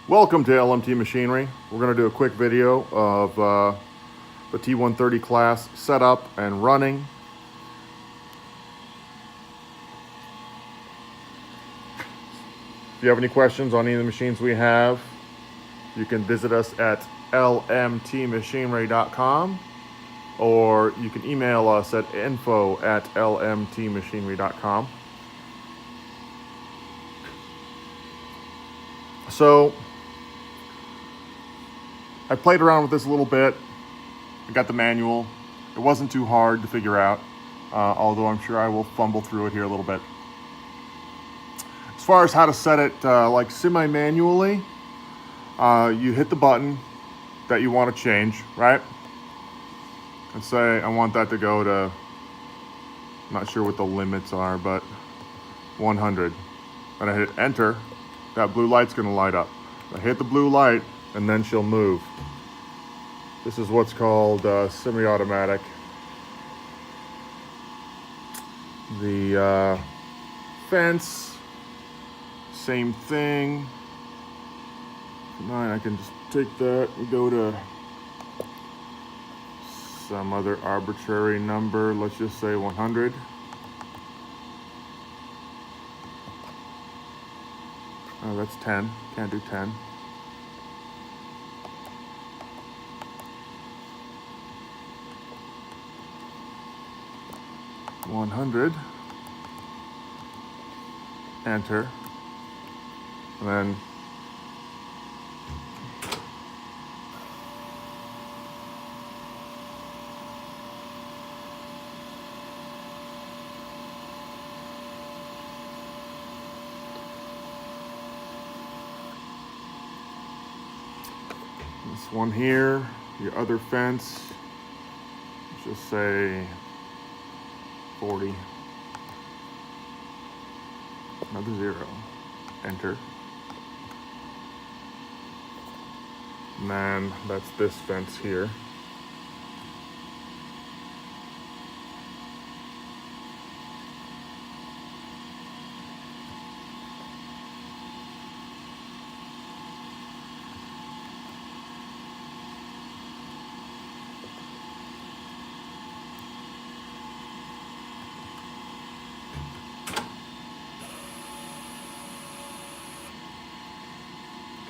Welcome to LMT Machinery. We're going to do a quick video of the T130 class set up and running. If you have any questions on any of the machines we have, you can visit us at lmtmachinery.com or you can email us at info@lmtmachinery.com. So I played around with this a little bit. I got the manual. It wasn't too hard to figure out, although I'm sure I will fumble through it here a little bit. As far as how to set it like semi-manually, you hit the button that you want to change, right? Let's say I want that to go to, I'm not sure what the limits are, but 100. And I hit enter, that blue light's gonna light up. I hit the blue light and then she'll move. This is what's called semi-automatic. The fence, same thing. Mine, I can just take that and go to some other arbitrary number. Let's just say 100. Oh, that's 10. Can't do 10. $100. Enter. And then this one here, your other fence, let's just say 40. Another 0. Enter. And then that's this fence here.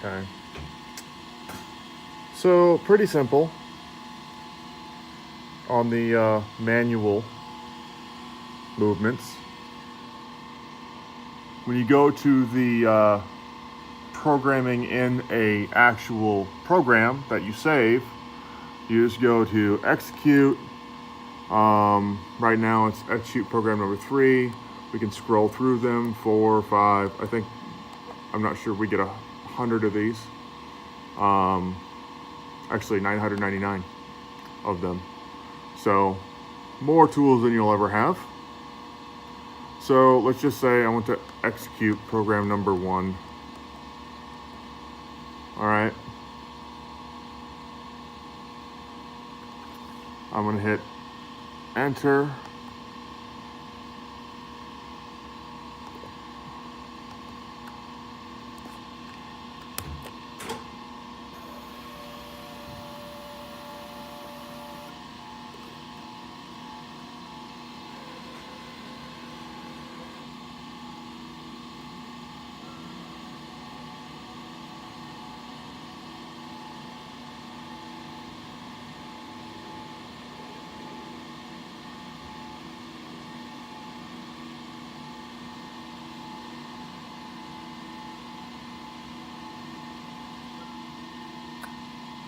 Okay. So pretty simple on the manual movements. When you go to the programming in a actual program that you save, you just go to execute. Right now it's execute program number 3. We can scroll through them, 4, 5. I think, I'm not sure, we get 100 of these. Actually 999 of them. So more tools than you'll ever have. So let's just say I want to execute program number 1. All right. I'm gonna hit enter.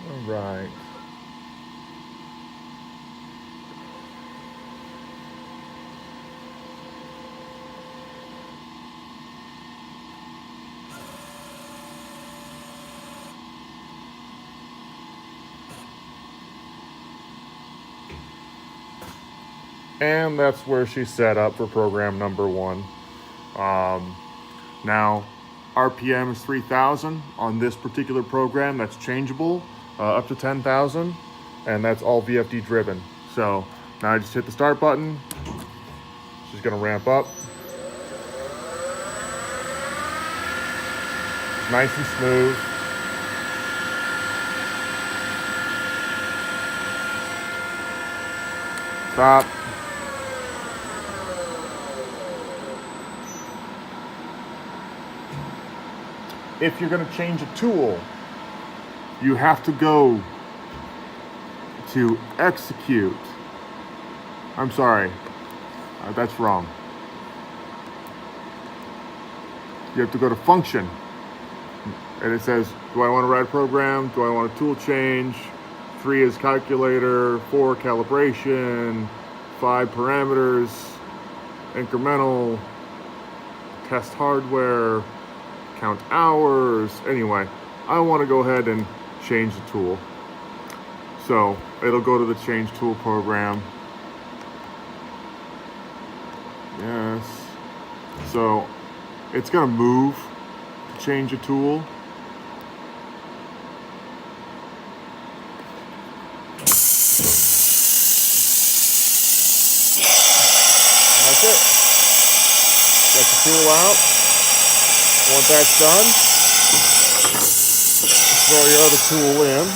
All right. And that's where she's set up for program number 1. Now, RPM is 3,000 on this particular program. That's changeable up to 10,000, and that's all VFD driven. So now I just hit the start button. She's gonna ramp up. Nice and smooth. Stop. If you're going to change a tool, you have to go to execute. I'm sorry, that's wrong. You have to go to function, and it says, do I want to write a program? Do I want a tool change? 3 is calculator, 4 calibration, 5 parameters, incremental, test hardware, count hours. Anyway, I want to go ahead and change the tool. So it'll go to the change tool program. Yes. So it's going to move to change a tool. And that's it. Get the tool out. Once that's done, throw your other tool in.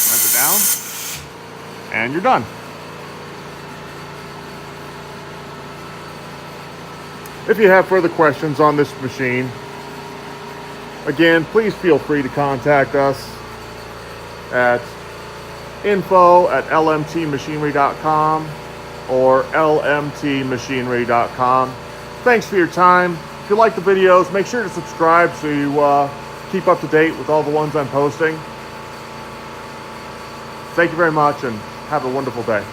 Wipe it down. And you're done. If you have further questions on this machine, again, please feel free to contact us at info@lmtmachinery.com or lmtmachinery.com. Thanks for your time. If you like the videos, make sure to subscribe so you keep up to date with all the ones I'm posting. Thank you very much and have a wonderful day.